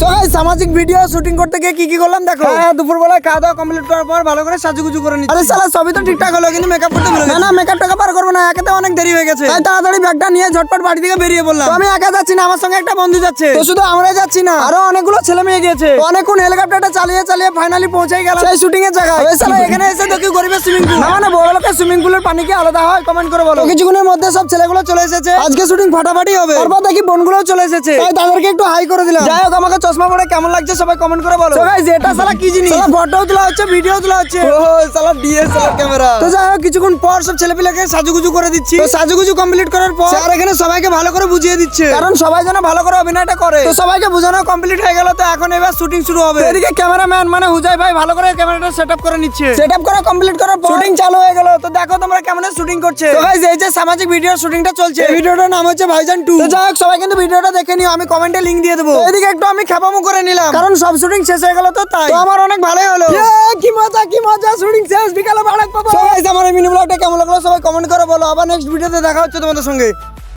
So guys সামাজিক video shooting করতে গিয়ে কি করলাম দেখো। দুপুরবেলা খাওয়া দাওয়া কমপ্লিট করার পর ভালো করে সাজুগুজু করে নিচ্ছি। আরে শালা সবই তো ঠিকঠাক হলো, কিন্তু মেকআপ করতে ভুলে গেছি। না মেকআপ টাকা পার করবো না, একাতে অনেক দেরি হয়ে গেছে। তাই তাড়াতাড়ি ব্যাগটা নিয়ে ঝটপট বাড়ি থেকে বেরিয়ে পড়লাম। তো আমি একা যাচ্ছি না, আমার সঙ্গে একটা বন্ধু যাচ্ছে। তো শুধু আমরাই যাচ্ছি না, আরো অনেকগুলো ছেলে মেয়ে গিয়েছে। অনেকক্ষণ হেলিকপ্টারটা চালিয়ে চালিয়ে ফাইনালি পৌঁছে গেলাম সেই শুটিং এর জায়গায়। ওই শালা এখানে এসে দেখি গরিবের সুইমিং পুল। না মানে বড় লোকের সুইমিং পুলের পানি কি আলাদা হয়? কমেন্ট করে বলো। কিছুক্ষণের মধ্যে সব ছেলেগুলো চলে এসেছে, আজকে শুটিং ফাটাফাটি হবে। তারপর দেখি বোনগুলোও চলে এসেছে, তাই তাদেরকে একটু হাই করে দিলাম। যাই হোক আমাকে চশমা পরে কেমন লাগছে সবাই কমেন্ট করে বলো। গাইস এটা শালা কি জিনিস? শালা ফটো তোলা হচ্ছে, ভিডিও তোলা হচ্ছে। ও শালা ডিএসএলআর ক্যামেরা। তো যাই হোক কিছুক্ষণ পর সব ছেলেপিলেকে সাজুগুজু করে দিচ্ছি। তো সাজুগুজু কমপ্লিট করার পর স্যার এখানে সবাইকে ভালো করে বুঝিয়ে দিচ্ছে, কারণ সবাই যেন ভালো করে অভিনয়টা করে। তো সবাইকে বোঝানো কমপ্লিট হয়ে গেল, তো এখন এবার শুটিং শুরু হবে। এদিকে ক্যামেরাম্যান মানে হুজাই ভাই ভালো করে ক্যামেরাটা সেটআপ করে নিচ্ছে। সেটআপ করা কমপ্লিট করার পর শুটিং চালু হয়ে গেল। তো দেখো তোমরা কেমন শুটিং করছে। তো গাইস এই যে সামাজিক ভিডিও শুটিংটা চলছে, এই ভিডিওটার নাম হচ্ছে ভাইজান 2। তো যাই হোক সবাই কিন্তু ভিডিওটা দেখে নিও, আমি কমেন্টে লিংক দিয়ে দেবো। এদিকে একটু আমি খেপামো করে নিলাম, কারণ সব শুটিং শেষ হয়ে গেল, তো তাই তো আমার অনেক ভালোই হলো। কি মজা শুটিং শেষ, বিকালে বাড়াক পাবো। সো গাইস আমার এই মিনি ব্লগটা কেমন লাগলো সবাই কমেন্ট করে বলো। আবার নেক্সট ভিডিওতে দেখা হচ্ছে তোমাদের সঙ্গে।